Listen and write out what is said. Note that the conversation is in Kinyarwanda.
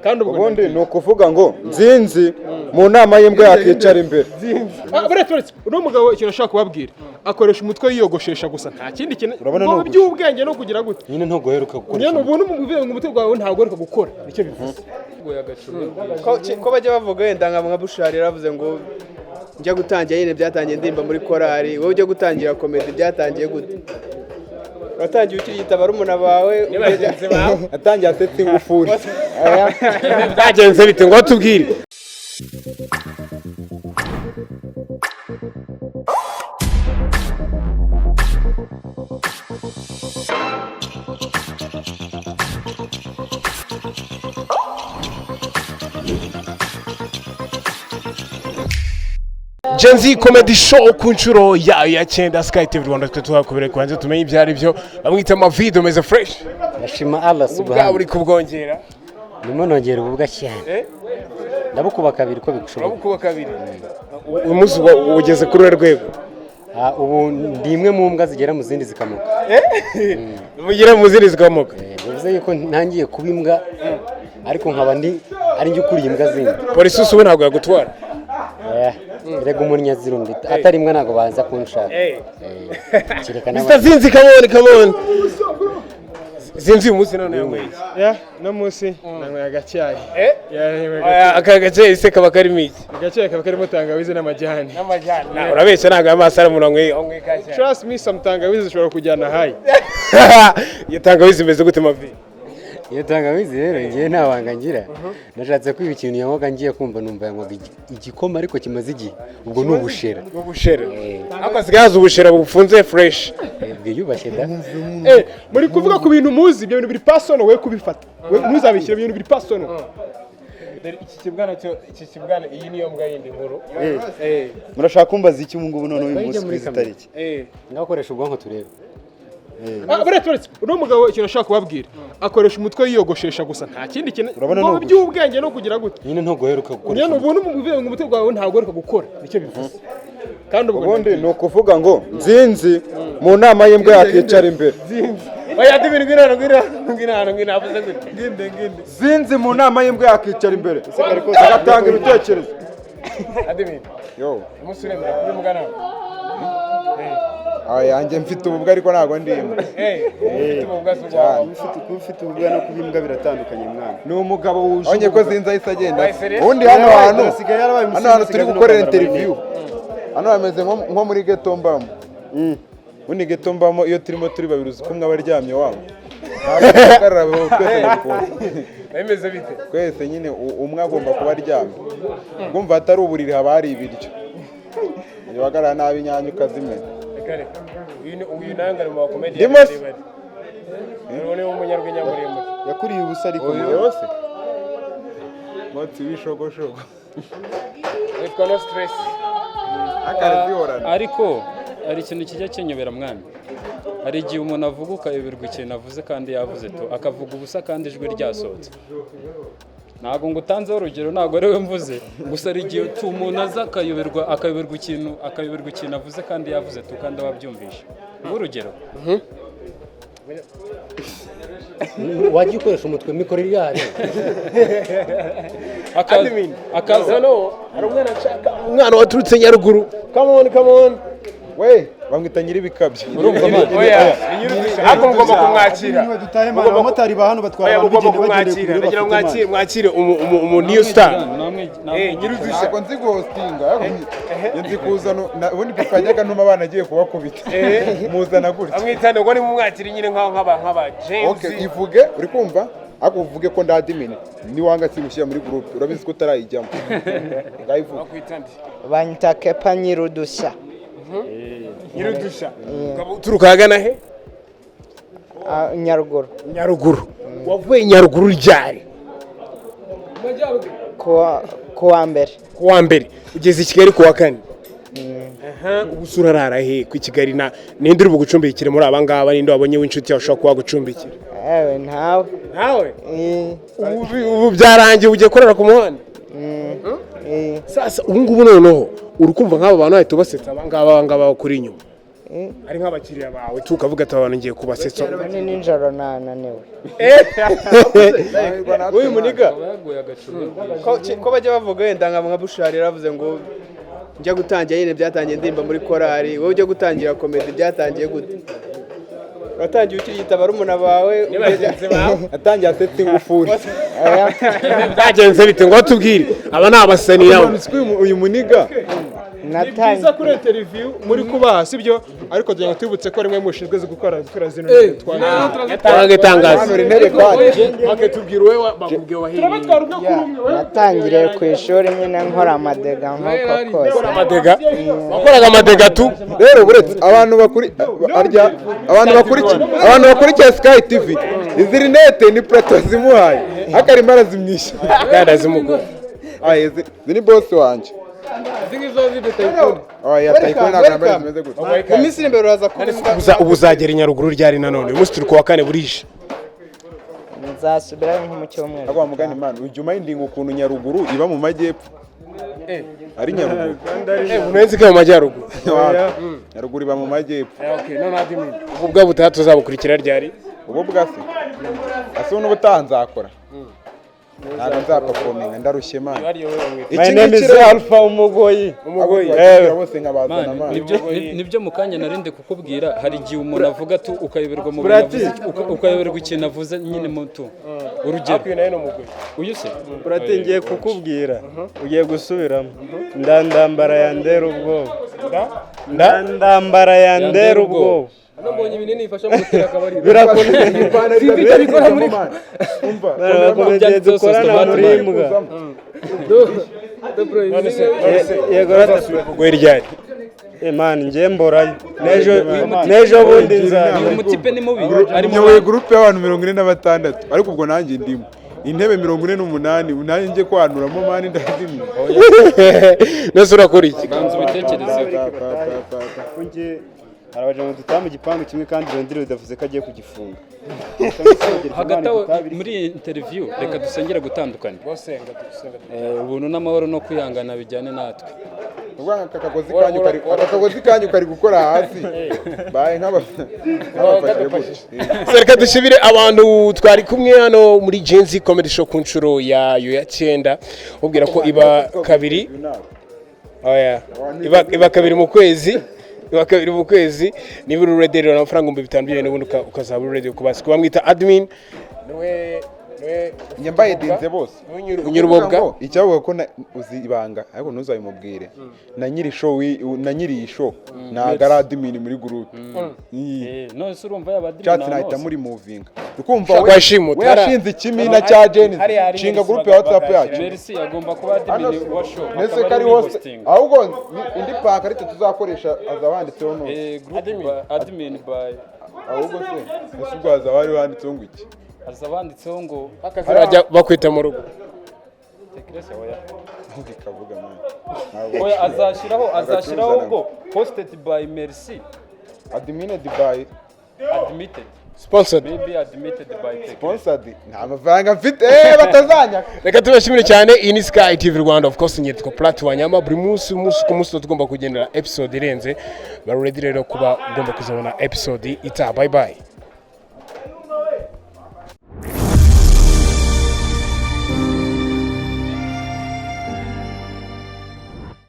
kandi ubundi ni ukuvuga ngo nzinzi mu nama y'imbwa yakicara imbere. Buretse uno mugabo ikintu ashaka kubabwira akoresha umutwe yiyogoshesha gusa nta kindi kintu mu by'ubwenge no kugira gute nyine nto guheruka gukora. Nyine ubuntu muvuye ngo umutwe gwawe ntago uheruka gukora nicyo bivuze. Ko bajya bavuga wenda nka Bushari yaravuze ngo njya gutangira nyine byatangiye ndimba muri korari, wowe ujya gutangira komedi byatangiye gute? Watangiye ukiyita barumuna bawe nibagenze bawe atangiye atetse ingufuri. Byagenze bite ngo tubwire. Genzi comedy show ku nshuro ya cyenda SKYTV RWANDA twe tuhakubere kwanze tumenye ibyari byo bamwita amavideo meza fresh. Ndashima Allah subhanahu uri kubwongera nimo nongera ububwa cyane ndabukuba kabiri ko bikushoboka. Ndabukuba kabiri uyu munsi ugeze kuri rwego. Ubu ndi imwe mu mbwa zigera mu zindi zikamuka. Mugera mu zindi zikamuka. Bivuze yuko ntangiye kuba imbwa ariko nkaba ndi ari njye ukuriye imbwa zindi. Polisi usuwe ntabwo yagutwara. Rega umunyaziru ndita atari imwe nago baza kunshaka. Mr. Zinzi come on. Zinzi umunsi none yamwe. No munsi nangwe agacyayi. Aka gacyayi se kaba karimo iki? Agacyayi kaba karimo tangawizi n'amajyani. Urabeshya nanga amasara murongo omwe kashya. Trust me some tangawizi ushobora kujyana hayi. Iyo tangawizi imeze gute mavi? Iyo tangawizi rero ngiye ntabanga ngira. Nashatse kwiba ikintu yangoga ngiye kumva numva yangoga igikoma ariko kimaze igihe. Ubwo ni ubushera. Ubushera. Akasigaza ubushera bufunze fresh. Bwiyubashye da. Muri kuvuga ku bintu muzi ibyo bintu biri personal we kubifata. We ntuzabishyira ibintu biri personal. Iki kibwana iyi niyo mbwa yindi nkuru. Murashaka kumbaza iki mu ngubu none uyu munsi kwizitariki? Ngakoresha ubwonko turebe. Buretse uno mugabo ikintu ashaka kubabwira akoresha umutwe yiyogoshesha gusa nta kindi kintu mu by'ubwenge no kugira gute. Nyine nto guheruka gukora. Nyine ubuntu muvuye ngo umutwe gwawe ntago uheruka gukora nicyo bivuze. Kandi ubundi ni ukuvuga ngo nzinzi mu nama y'imbwa yakicara imbere. Oya ngwino avuze gute. Nginde. Zinzi mu nama y'imbwa yakicara imbere. Agatanga ibitekerezo. Adimini. Yo. Umusure muri mugana. Yanjye mfite ububwa ariko ntago ndimba. Ufite ububwa no kubimbwa biratandukanye mwana. Ni umugabo wuje. Onye ko zinza ahise agenda. Ubundi hano hantu turi gukorera interview. Hano hameze nko muri ghetto mbamo. Ubundi ghetto mbamo iyo turimo turi babiri uzi ko umwe abaryamye wabo. Ntabwo twese n'ukuntu. Bimeze bite? Twese nyine umwe agomba kuba aryamye. Ngumva hatari uburiri haba hari ibiryo. Yabagara nabi nyanya ukazimena. Uyu nangana mu comedy umunyarwenya muremure yakuriye ubusa ariko yose moti wishogoshogo witwa no stress ariko ari ikintu kijya kinyobera mwana. Hari igihe umuntu avuga ukayoberwa ikintu avuze kandi yavuze to akavuga ubusa kandi ijwi ryasohotse. Ntabwo ngo utanzeho urugero ntabwo ari we mvuze gusa ari igihe umuntu aza akayoberwa ikintu avuze kandi yavuze to kandi wabyumvisha. Urugero wagiye ukoresha umutwe mikorere yayo. Akaza no ari umwana waturutse Nyaruguru. Come on. We bamwita nyiribikabyo. Urumva man. Oya ako ngomba kumwakira. Abamotari ba hano batwara abantu bigende bagendera mwakire umu new star. Nyiruzisha ako nzi ghostinga. Nzi kuzana ubundi bikajyaga ntuma abana agiye kubakubita. Muzana gutya. Amwitane ngo ni mu mwakire nyine nk'aba James. Okay ivuge uri kumva ako uvuge ko ndadimine ni wanga simushyira muri group urabizi ko tarayijyamo. Ngayivuga. Akwitande. Banyita Kepa Nyirudusha. Nyirudusha. Uturuka hagana he? Nyaruguru. Wavuye Nyaruguru ryari? Kuwa mbere. Ugeze i Kigali kuwa kane. Ubusura rara he ku Kigali ninde uri bugucumbikire muri abangaba ninde wabonye w'inshuti yawe ushaka kugucumbikira? Ntawe. Ubu byarangiye ugiye korera ku muhanda. Sasa ubu ngubu noneho urukumva nk'abo bantu bahita basetsa abangaba kuri inyuma. ari nk'abakiriya bawe tukavuga ati abantu ngiye kubasetsa ni nijoro nananiwe uyu muniga ko bajya bavuga wenda nka bushari yaravuze ngo njya gutangira nyine byatangiye ndimba muri korari wowe ujya gutangira komedi byatangiye gute watangiye ukiyita barumuna bawe atangiye asetse ingufuri byagenze bite ngo tubwire aba ni abasani yawe uyu muniga natangiye kuri interview muri kubaha sibyo ariko tugira ngo tubutse ko rimwe mushinzwe gukora zino twatangaza intebe kwaje bakatubwira wowe bakubwiye wahiye natangiriye ku ishuri nyine nkora amadega nk'uko kose wakoraga amadega tu rero buretse abantu bakurikiye SKYTV izi rinete ni plateau zimuhaye akarimo arazimwishyura kandi azimugura izi ni boss wanje mu minsi imbere uraza kuza ubu uzagera i Nyaruguru ryari nanone uyu munsi turi kuwa kane burisha nzasubirayo nko mu cyumweru agwa mugani man ujya umayindinga ukuntu Nyaruguru iba mu majyepfo ari Nyaruguru unenze ko mu majyaruguru Nyaruguru iba mu majyepfo ubu bwa butaha tuzabukurikira ryari ubu bwase ase n'ubutanzakora ntabwo nzapafominga ndarushye man My name is Alpha Umugoyi. bose nkabazana man nibyo mu kanya narinde kukubwira hari igihe umuntu avuga ati ukayoberwa mu bintu ukayoberwa ikintu avuze nyine mutu urugero uyu se Uratingiye kukubwira ugiye gusubiramo ndandambara ya ndera ubwoba ndandambara ya ndera ubwoba mbonye ibinini bifasha mu gutera akabari birakomeye bikora muri umva barakomeye dukorana muri imbwa yego gwe ryari man ngiye mborayo nejo bundi nza uyu mutipe ni mubi nyoboye groupe y'abantu 46 ariko ubwo nanjye ndimo intebe 48 nanjye ngiye kwanuramo mani ndazimye nose urakora iki banza ibitekerezo arabaje ngo dutamu igipangu kimwe kandi rondire bidavuze ko agiye kugifunga hagati aho muri iyi interview reka dusengera gutandukana ubuntu n'amahoro no kwihangana bijyane natwe akagozi kanyu kari gukora hasi baye nk'abafashe reka dushibire abantu twari kumwe hano muri Genzi Comedy Show ku nshuro ya 9 ubwira ko iba kabiri iba kabiri mu kwezi bakabiri mu kwezi niba uri ready rero amafaranga 5,000 n'ubundi ukazaba uri ready kubasi kuba mwita admin niwe nyambaye dinze bose unyurubobwa icyavuga ko uzi ibanga ariko ntuzabimubwire na nyiri show na nyiri show na garadmin muri group no se urumva yabadimi chat nahita muri moving ukumva we yashinze ikimina cya Jenny cinga group ya WhatsApp yacu Merci agomba kuba admin wa show nese kari hose ahubwo indi pack ariko tuzakoresha azabanditseho no admin by ahubwo se nese ubwaza bari banditseho ngo iki azabanditseho ngo akazajya bakwita mu rugo tekereza oya ntikavuga man oya azashiraho ngo hosted by Merci admin by admitted sponsored maybe admitted by sponsored nta mafaranga mfite batazanya reka tubashimire cyane iyi ni SKYTV Rwanda of course nyitwa Platwanyama buri munsi ku munsi tugomba kugendera episode irenze bari ready rero kuba ugomba kuzabona episode ita bye bye